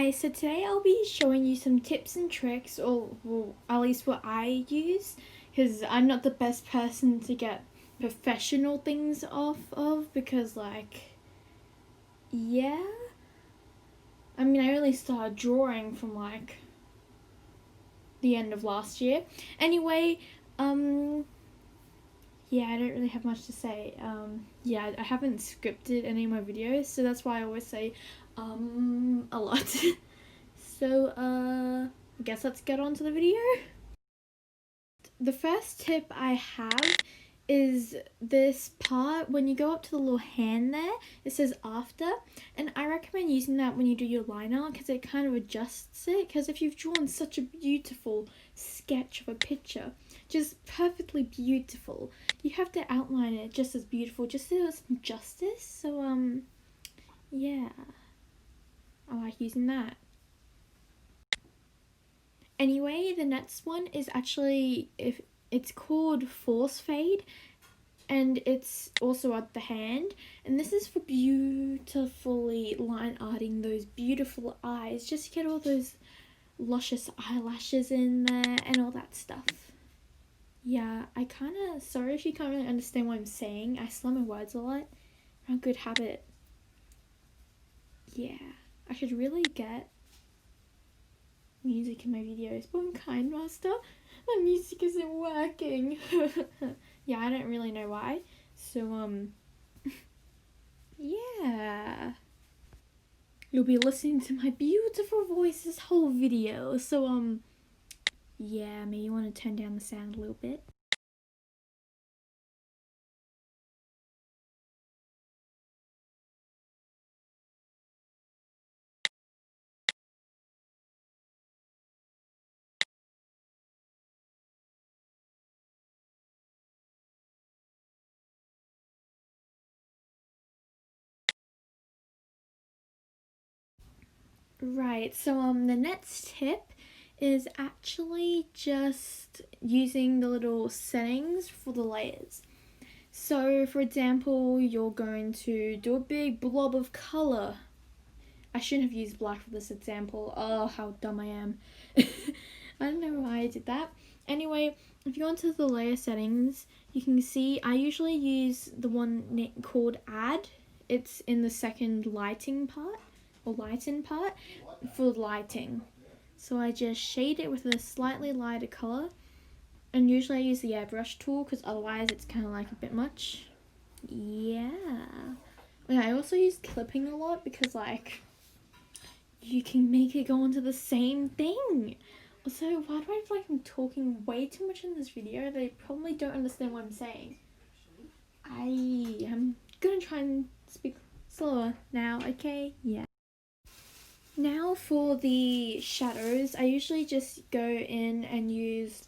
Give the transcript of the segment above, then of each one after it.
Hi, so today I'll be showing you some tips and tricks, or well, at least what I use, because I'm not the best person to get professional things off of, because yeah, I mean, I only started drawing from the end of last year. Anyway, yeah, I don't really have much to say. Yeah, I haven't scripted any of my videos, so that's why I always say, a lot. So, I guess let's get on to the video. The first tip I have is this part when you go up to the little hand there, it says after, and I recommend using that when you do your line art because it kind of adjusts it, because if you've drawn such a beautiful sketch of a picture, just perfectly beautiful, you have to outline it just as beautiful, just so it's justice. So yeah, I like using that. Anyway, the next one is actually, if it's called Force Fade, and it's also at the hand, and this is for beautifully line arting those beautiful eyes, just to get all those luscious eyelashes in there and all that stuff. Yeah, I kind of, sorry if you can't really understand what I'm saying, I slur my words a lot. A good habit. Yeah, I should really get music in my videos, but I'm kind master. My music isn't working. Yeah, I don't really know why. So yeah. You'll be listening to my beautiful voice this whole video. So yeah, maybe you want to turn down the sound a little bit. Right, so the next tip is actually just using the little settings for the layers. So for example, you're going to do a big blob of color. I shouldn't have used black for this example. Oh, how dumb I am. I don't know why I did that. Anyway, if you go into the layer settings, you can see I usually use the one called add. It's in the second lighting part, or lighten part, for lighting. So I just shade it with a slightly lighter color, and usually I use the airbrush tool because otherwise it's kind of like a bit much. Yeah. I also use clipping a lot because you can make it go into the same thing. Also, why do I feel like I'm talking way too much in this video? They probably don't understand what I'm saying. I am gonna try and speak slower now, okay? Yeah. Now for the shadows, I usually just go in and use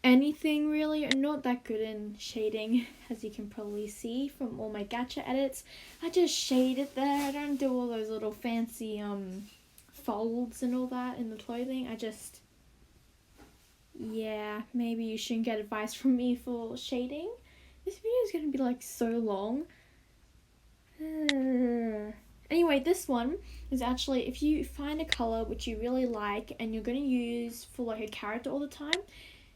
anything really. I'm not that good in shading, as you can probably see from all my gacha edits. I just shade it there. I don't do all those little fancy folds and all that in the clothing. Yeah, maybe you shouldn't get advice from me for shading. This video is going to be like so long. Anyway, this one is actually, if you find a color which you really like and you're going to use for like a character all the time,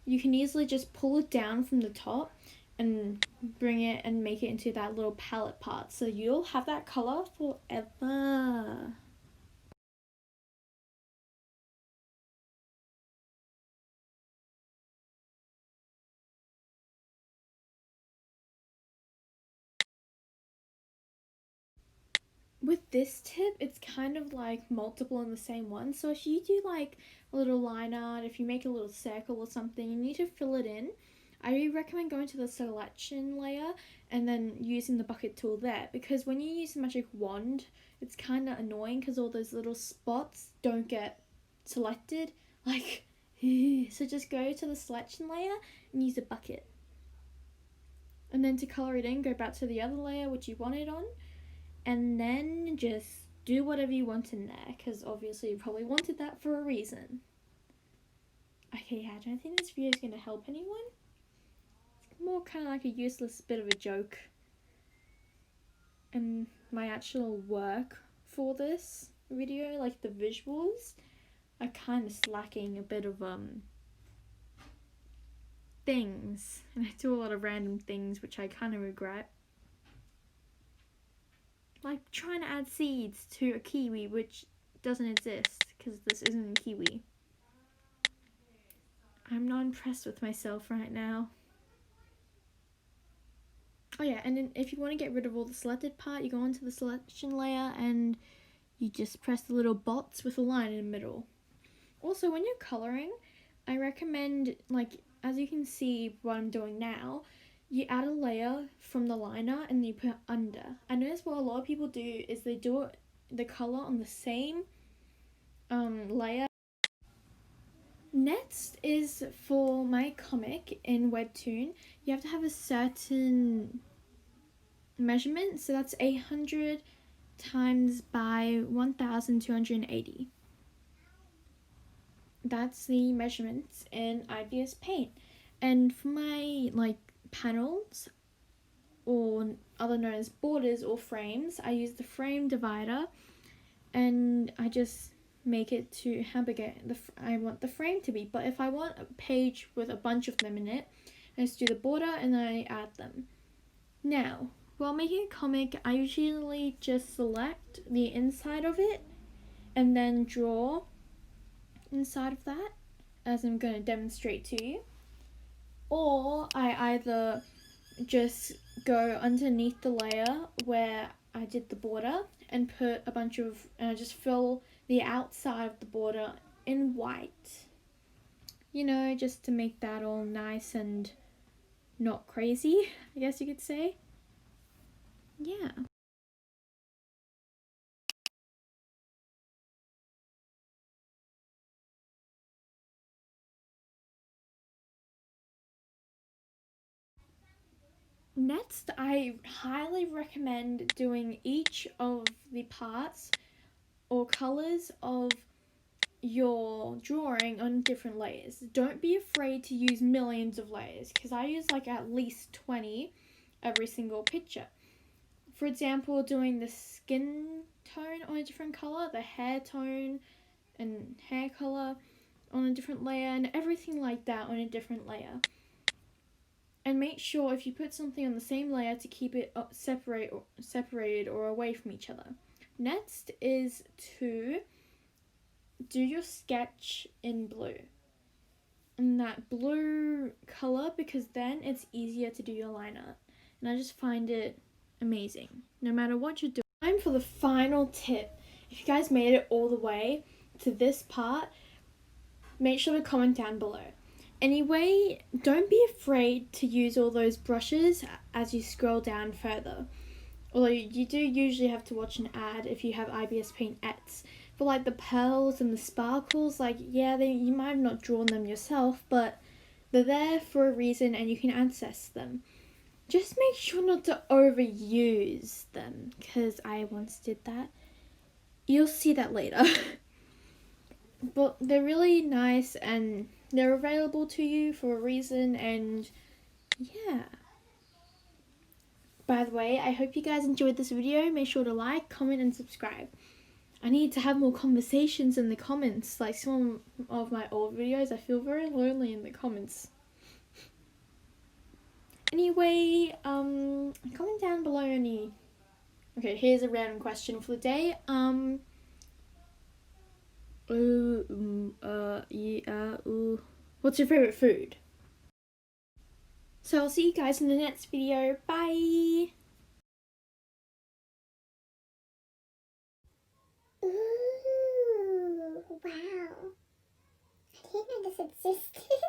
you can easily just pull it down from the top and bring it and make it into that little palette part. So you'll have that color forever. With this tip, it's kind of like multiple in the same one. So if you do like a little line art, if you make a little circle or something, you need to fill it in. I recommend going to the selection layer and then using the bucket tool there, because when you use the magic wand, it's kind of annoying because all those little spots don't get selected. Like, so just go to the selection layer and use a bucket. And then to color it in, go back to the other layer which you want it on, and then just do whatever you want in there, because obviously you probably wanted that for a reason. Okay, yeah, I don't think this video is going to help anyone. It's more kind of like a useless bit of a joke. And my actual work for this video, like the visuals, are kind of slacking a bit of things, and I do a lot of random things which I kind of regret. Like trying to add seeds to a kiwi which doesn't exist because this isn't a kiwi. I'm not impressed with myself right now. Oh yeah, and then if you want to get rid of all the selected part, you go onto the selection layer and you just press the little bots with a line in the middle. Also, when you're colouring, I recommend, like, as you can see what I'm doing now, you add a layer from the liner and you put under. I notice what a lot of people do is they do it, the colour on the same layer. Next is for my comic in Webtoon, you have to have a certain measurement, so that's 800 times by 1280. That's the measurements in ibis paint. And for my like panels, or other known as borders or frames, I use the frame divider and I just make it to how big I want the frame to be. But if I want a page with a bunch of them in it, I just do the border and then I add them. Now, while making a comic, I usually just select the inside of it and then draw inside of that, as I'm going to demonstrate to you. Or I either just go underneath the layer where I did the border and put a bunch of, and I just fill the outside of the border in white. You know, just to make that all nice and not crazy, I guess you could say. Yeah. Next, I highly recommend doing each of the parts or colours of your drawing on different layers. Don't be afraid to use millions of layers, because I use like at least 20 every single picture. For example, doing the skin tone on a different colour, the hair tone and hair colour on a different layer, and everything like that on a different layer. And make sure if you put something on the same layer to keep it separated or away from each other. Next is to do your sketch in blue. In that blue colour, because then it's easier to do your line art. And I just find it amazing, no matter what you're doing. Time for the final tip. If you guys made it all the way to this part, make sure to comment down below. Anyway, don't be afraid to use all those brushes as you scroll down further. Although you do usually have to watch an ad if you have ibis Paint X. For like the pearls and the sparkles, like yeah, you might have not drawn them yourself, but they're there for a reason and you can access them. Just make sure not to overuse them, because I once did that. You'll see that later. But they're really nice and they're available to you for a reason, and yeah. By the way, I hope you guys enjoyed this video. Make sure to like, comment and subscribe. I need to have more conversations in the comments. Like some of my old videos, I feel very lonely in the comments. Anyway, comment down below any... Okay, here's a random question for the day. What's your favorite food? So I'll see you guys in the next video. Bye! Ooh, wow. I didn't know this existed.